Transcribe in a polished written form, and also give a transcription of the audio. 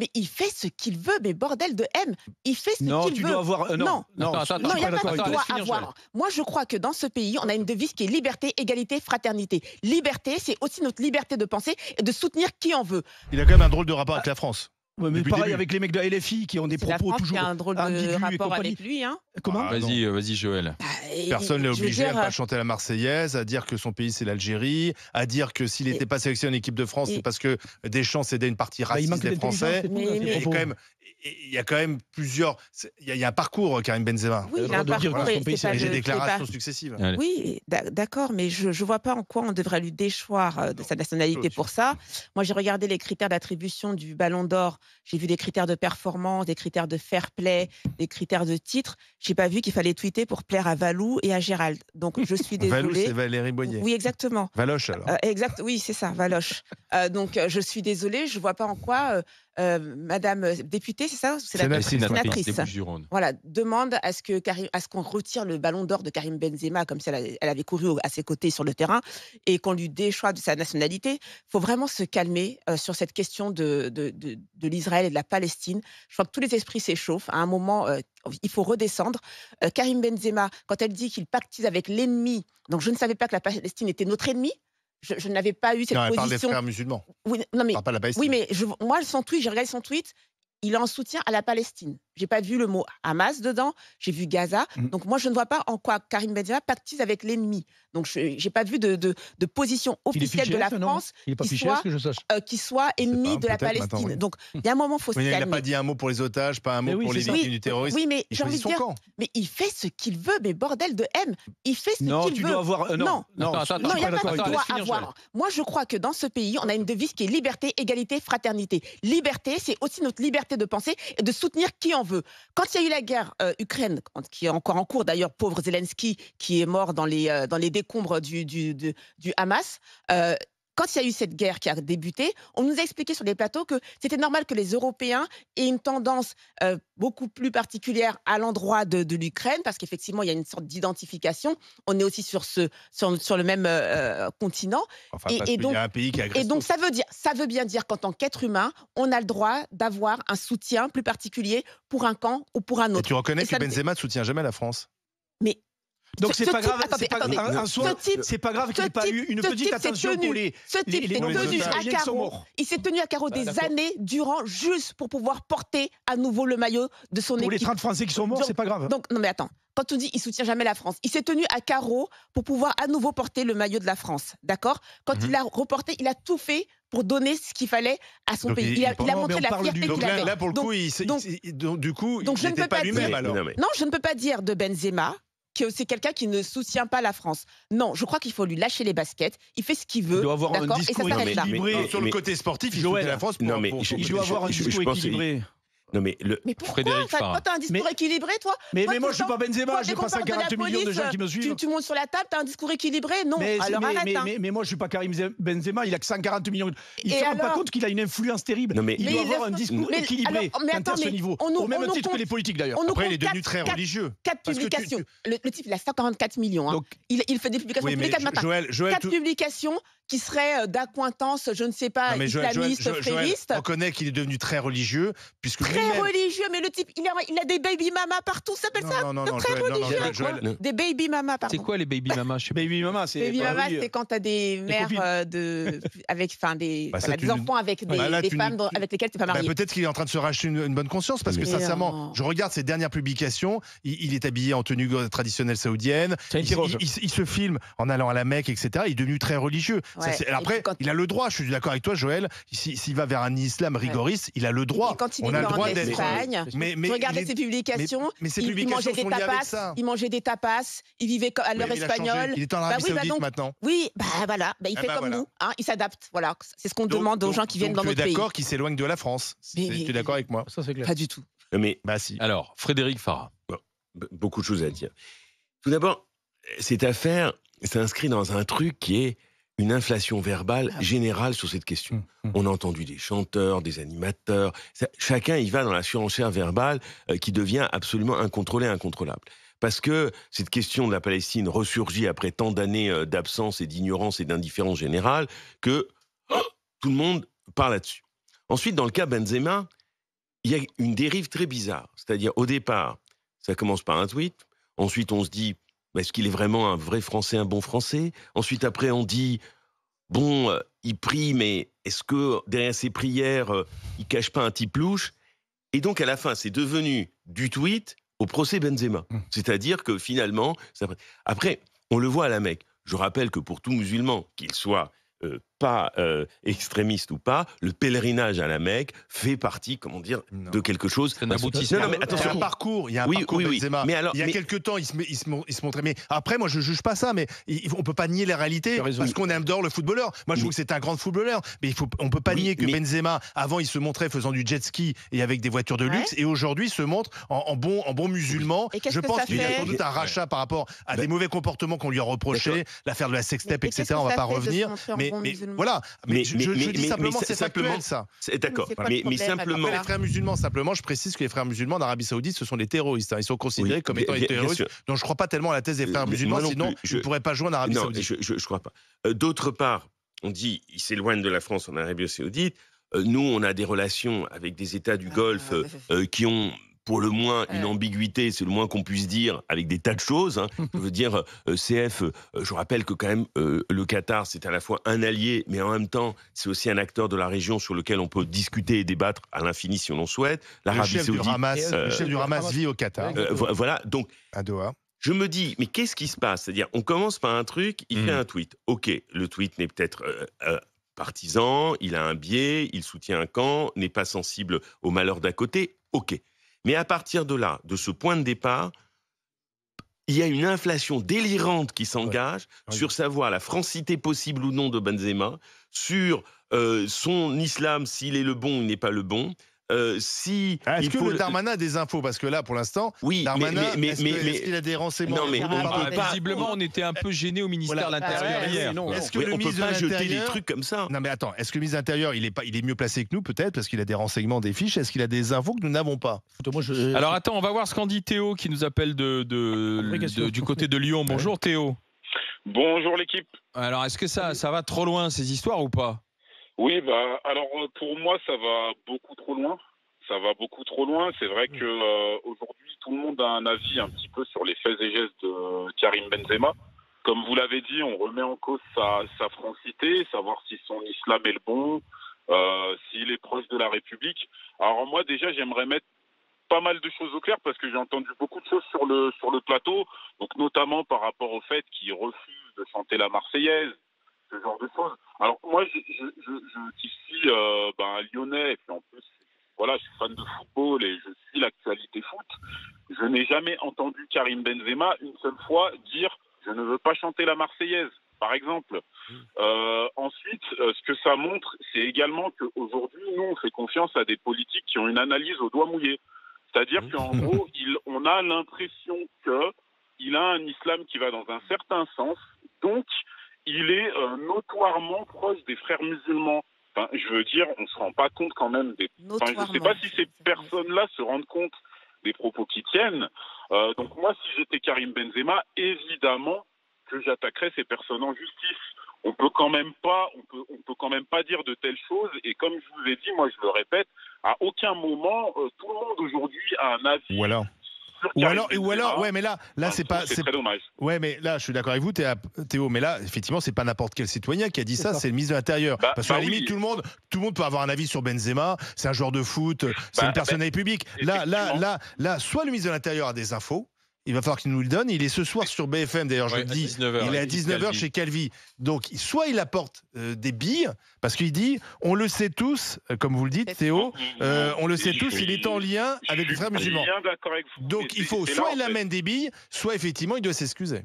Mais il fait ce qu'il veut, mais bordel de M, il fait ce qu'il veut. Non, tu dois avoir. Non, non, non, il n'y a pas de toi. doit avoir. Moi, je crois que dans ce pays, on a une devise qui est liberté, égalité, fraternité. Liberté, c'est aussi notre liberté de penser et de soutenir qui on veut. Il a quand même un drôle de rapport avec la France. Ouais, mais Depuis le pareil début. avec les mecs de la LFI qui ont des C'est la propos France qui toujours a un drôle ambigus de et rapport compagnie. avec lui, hein. Comment Ah, Vas-y, Joël. Personne n'est Je veux obligé à dire, ne pas chanter la Marseillaise, à dire que son pays c'est l'Algérie, à dire que s'il n'était pas sélectionné en équipe de France, c'est parce que Deschamps cédait une partie Il raciste manque des Français. d'intelligence. Il y a quand même plusieurs. Il y a un parcours, Karim Benzema. Oui, il a un de dire que parcours, son pays, c'est pas Et j'ai le- des c'est pas- déclarations successives. Allez. Oui, d'accord, mais je ne vois pas en quoi on devrait lui déchoir de sa nationalité pour ça. Moi, j'ai regardé les critères d'attribution du Ballon d'Or. J'ai vu des critères de performance, des critères de fair play, des critères de titre. J'ai pas vu qu'il fallait tweeter pour plaire à Valou et à Gérald. Donc, je suis Valou, désolée. c'est Valérie Boyer. Oui, exactement. Valoche, alors. Exact, oui, c'est ça, Valoche. Donc, je suis désolée, je vois pas en quoi Madame députée, c'est ça? C'est la Sénatrice des Bouches-du-Rhône. voilà, demande à ce qu'on retire le Ballon d'Or de Karim Benzema, comme si elle avait couru à ses côtés sur le terrain, et qu'on lui déchoive de sa nationalité. Il faut vraiment se calmer sur cette question de l'Israël et de la Palestine. Je crois que tous les esprits s'échauffent. À un moment, il faut redescendre. Karim Benzema, quand elle dit qu'il pactise avec l'ennemi, donc je ne savais pas que la Palestine était notre ennemi. Je n'avais pas eu cette Non, elle parle des position. frères musulmans. Oui, non, mais Elle parle pas de la Palestine. oui, mais moi, son tweet, j'ai regardé son tweet, il est en soutien à la Palestine. J'ai pas vu le mot Hamas dedans, j'ai vu Gaza. Donc moi, je ne vois pas en quoi Karim Benzema pactise avec l'ennemi. Donc je n'ai pas vu de position Il est officielle de la fiché, non France Il n'est pas qui fiché, soit, est-ce que je sache qui soit ennemi de la peut-être Palestine. maintenant, oui. Donc il y a un moment, il faut se Oui, il n'a calmer. pas dit un mot pour les otages, pas un mot Mais oui, pour les c'est ça. victimes du terrorisme. Oui, mais Il j'ai envie choisit de son dire, camp. mais il fait ce qu'il veut, mais bordel de M, il fait ce Non, qu'il tu veut. dois avoir. Non, Attends, Non, il n'y a pas de attends, doit laisse finir, avoir. Moi, je crois que dans ce pays, on a une devise qui est liberté, égalité, fraternité. Liberté, c'est aussi notre liberté de penser et de soutenir qui on veut. Quand il y a eu la guerre Ukraine, qui est encore en cours d'ailleurs, pauvre Zelensky, qui est mort dans les décombres du Hamas, quand il y a eu cette guerre qui a débuté, on nous a expliqué sur les plateaux que c'était normal que les Européens aient une tendance beaucoup plus particulière à l'endroit de l'Ukraine, parce qu'effectivement, il y a une sorte d'identification. On est aussi sur le même continent. Enfin, Et- parce et qu'il donc- y a un pays qui Et agresse. donc, ça veut bien dire qu'en tant qu'être humain, on a le droit d'avoir un soutien plus particulier pour un camp ou pour un Et autre. tu reconnais Et que ça- Benzema ne soutient jamais la France. Mais Donc ce c'est pas type- grave. attendez, C'est pas attendez. grave. En soi, Ce type- c'est pas grave qu'il n'ait pas eu une ce petite type s'est attention tenu- pour les. Ce type s'est pour les tenu à otages. Israéliens qui sont carreau. morts. Il s'est tenu à carreau des d'accord. années durant, juste pour pouvoir porter à nouveau le maillot de son Pour les équipe. 30 Français qui sont morts, Donc- c'est pas grave. Donc, non mais attends, quand on dit il soutient jamais la France, il s'est tenu à carreau pour pouvoir à nouveau porter le maillot de la France, d'accord? Quand il a reporté, il a tout fait pour donner ce qu'il fallait à son Donc, pays. il- Il a non, mais montré on la parle fierté du- Donc qu'il avait. là, pour le Donc- coup, du coup, donc il je ne n'était peux pas pas lui-même dire- alors. Non, mais- Non, je ne peux pas dire de Benzema que c'est quelqu'un qui ne soutient pas la France. Non, je crois qu'il faut lui lâcher les baskets. Il fait ce qu'il veut. Il doit avoir un d'accord, et ça discours s'arrête là. équilibré. Non, sur le mais- côté sportif, il Joël, soutient la France pour. non, mais pour- je- Il doit avoir un je discours pense- équilibré. Non, mais Mais pourquoi Frédéric Farah. Toi, t'as un discours Mais- équilibré, toi? Mais Toi, moi, tout je suis le pas temps, Benzema, toi, j'ai dès pas qu'on parle de la 140 millions de gens police, qui me suivent. Tu montes sur la table, t'as un discours équilibré? Non, Mais, alors arrête. hein. mais moi, je suis pas Karim Benzema, il a que 140 millions. Il Et se rend pas alors compte qu'il a une influence terrible. Non, mais- Il Mais doit il avoir est- un discours mais- équilibré alors, mais quant attends, à ce mais niveau. on nous- Au même on nous titre que compte- les politiques, d'ailleurs. On nous Après, il est compte devenu quatre- très quatre- religieux. 4 Parce que tu- publications. Le type, il a 144 millions. hein. Donc- Il fait des publications Oui, tous les mais 4 matins. Joël, 4 tout- publications qui seraient d'accointance, je ne sais pas, Non, mais Joël, islamiste, Joël fréviste. reconnaît qu'il est devenu très religieux, puisque Très lui-même- religieux, mais le type, il a des baby mamas partout, ça s'appelle ça? Non, non, non, Très Joël, non, non, religieux. Joël, Des baby mamas, pardon. C'est quoi les baby mamas? Je sais pas. Baby Mama, c'est. Baby bah mama, oui, c'est quand tu as des mères copines. avec, enfin, des, Bah, ça, voilà, tu des nous- enfants avec des, Bah, là, des tu femmes nous- avec lesquelles tu n'es pas Bah, marié. peut-être qu'il est en train de se racheter une bonne conscience, parce que Mais sincèrement, non. je regarde ses dernières publications, il est habillé en tenue traditionnelle saoudienne, Ça interroge. il se filme en allant à la Mecque, etc. Il est devenu très religieux. Ouais. Et Après, puis quand- il a le droit, je suis d'accord avec toi, Joël, s'il va vers un islam rigoriste, il a le droit. Et quand il On est a le en droit d'être. Espagne, Mais tu regardais il est- ses publications, mais ses il publications mangeait des sont liées avec tapas, ça. il mangeait des tapas, il vivait à l'heure Mais il a changé. espagnole. Il est en Bah Arabie oui, bah Saoudite donc- maintenant. Oui, bah voilà, bah il Ah fait bah comme voilà. nous, hein, il s'adapte. Voilà, c'est ce qu'on Donc- demande aux donc- gens qui viennent donc dans tu es notre pays. d'accord qu'il s'éloigne de la France. Mais- Tu es d'accord avec moi? Ça, c'est clair. Pas du tout. Non, mais Bah si. Alors, Frédéric Farah. beaucoup de choses à dire. Tout d'abord, cette affaire s'inscrit dans un truc qui est une inflation verbale générale sur cette question. On a entendu des chanteurs, des animateurs. Chacun y va dans la surenchère verbale qui devient absolument incontrôlée, incontrôlable. Parce que cette question de la Palestine ressurgit après tant d'années d'absence et d'ignorance et d'indifférence générale que tout le monde parle là-dessus. Ensuite, dans le cas Benzema, il y a une dérive très bizarre. C'est-à-dire, au départ, ça commence par un tweet. Ensuite, on se dit, est-ce qu'il est vraiment un vrai Français, un bon Français? Ensuite, après, on dit, bon, il prie, mais est-ce que derrière ses prières, il cache pas un type louche? Et donc, à la fin, c'est devenu du tweet au procès Benzema. C'est-à-dire que finalement, après, on le voit à la Mecque. Je rappelle que pour tout musulman, qu'il soit pas extrémiste ou pas, le pèlerinage à la Mecque fait partie, comment dire, de quelque chose. Ça n'aboutit Non, mais attention. Il y a un parcours, Benzema. Mais alors, il y a quelques temps, il se montrait. Mais après, moi, je juge pas ça, mais on peut pas nier la réalité parce qu'on aime d'or le footballeur. Moi, je trouve que c'est un grand footballeur, mais on peut pas nier que Benzema, avant, il se montrait faisant du jet ski et avec des voitures de luxe, et aujourd'hui, il se montre en bon musulman. Je pense qu'il y a sans doute un rachat par rapport à des mauvais comportements qu'on lui a reprochés, l'affaire de la sextape, etc. On va pas revenir. Mais voilà. Mais je dis simplement, c'est factuel, ça. D'accord. Mais simplement. Après, les frères musulmans, simplement, je précise que les frères musulmans d'Arabie Saoudite, ce sont des terroristes. Ils sont considérés comme étant des terroristes. Donc je ne crois pas tellement à la thèse des frères musulmans, sinon ils ne pourraient pas jouer en Arabie Saoudite. Je ne crois pas. D'autre part, on dit ils s'éloignent de la France en Arabie Saoudite. Nous, on a des relations avec des États du Golfe qui ont pour le moins une ambiguïté, c'est le moins qu'on puisse dire, avec des tas de choses. Hein. Je veux dire, CF, je rappelle que quand même, le Qatar, c'est à la fois un allié, mais en même temps, c'est aussi un acteur de la région sur lequel on peut discuter et débattre à l'infini si on l'en souhaite. L'Arabie Saoudite, le chef du Hamas vit au Qatar. Voilà, donc, à Doha. Je me dis, mais qu'est-ce qui se passe? C'est-à-dire, on commence par un truc, il fait un tweet. Ok, le tweet n'est peut-être partisan, il a un biais, il soutient un camp, n'est pas sensible au malheur d'à côté. Ok. Mais à partir de là, de ce point de départ, il y a une inflation délirante qui s'engage sur savoir la francité possible ou non de Benzema, sur son islam, s'il est le bon ou il n'est pas le bon. Est-ce que le Darmanin a des infos? Parce que là, pour l'instant, Darmanin, est-ce qu'il a des renseignements? Visiblement, on était un peu gêné au ministère de l'Intérieur hier. Est-ce que le ministre de jeter des l'Intérieur, trucs comme ça? Non mais attends, est-ce que le ministre de l'Intérieur, il est mieux placé que nous peut-être parce qu'il a des renseignements, des fiches? Est-ce qu'il a des infos que nous n'avons pas? Alors attends, on va voir ce qu'en dit Théo qui nous appelle du côté de Lyon. Bonjour Théo. Bonjour l'équipe. Alors est-ce que ça va trop loin ces histoires ou pas? Oui, alors pour moi ça va beaucoup trop loin. Ça va beaucoup trop loin. C'est vrai que aujourd'hui tout le monde a un avis un petit peu sur les faits et gestes de Karim Benzema. Comme vous l'avez dit, on remet en cause sa francité, savoir si son islam est le bon, s'il est proche de la République. Alors moi déjà j'aimerais mettre pas mal de choses au clair parce que j'ai entendu beaucoup de choses sur le plateau, donc notamment par rapport au fait qu'il refuse de chanter la Marseillaise, ce genre de choses. Alors moi je suis lyonnais et puis en plus voilà, je suis fan de football et je suis l'actualité foot. Je n'ai jamais entendu Karim Benzema une seule fois dire je ne veux pas chanter la Marseillaise, par exemple. Ensuite, ce que ça montre, c'est également qu'aujourd'hui, nous, on fait confiance à des politiques qui ont une analyse au doigt mouillé. C'est-à-dire qu'en gros, on a l'impression qu'il a un islam qui va dans un certain sens, donc il est notoirement proche des frères musulmans. Enfin, je veux dire, on ne se rend pas compte quand même je ne sais pas si ces personnes-là se rendent compte des propos qui tiennent. Donc moi, si j'étais Karim Benzema, évidemment que j'attaquerais ces personnes en justice. On peut quand même pas dire de telles choses. Et comme je vous ai dit, moi je le répète, à aucun moment tout le monde aujourd'hui a un avis. Voilà. Ou alors, ouais, mais là, c'est pas. C'est très dommage. Ouais, mais là, je suis d'accord avec vous, Théo. Mais là, effectivement, c'est pas n'importe quel citoyen qui a dit ça. C'est le ministre de l'Intérieur. Parce qu'à la limite, tout le monde peut avoir un avis sur Benzema. C'est un joueur de foot. C'est une personnalité publique. Là, soit le ministre de l'Intérieur a des infos. Il va falloir qu'il nous le donne. Il est ce soir sur BFM, d'ailleurs, je le dis. Il est à 19h chez Calvi. Donc, soit il apporte des billes, parce qu'il dit, on le sait tous, comme vous le dites, Théo, on le sait tous, il est en lien avec les frères musulmans. Donc, il faut, soit il amène des billes, soit effectivement, il doit s'excuser.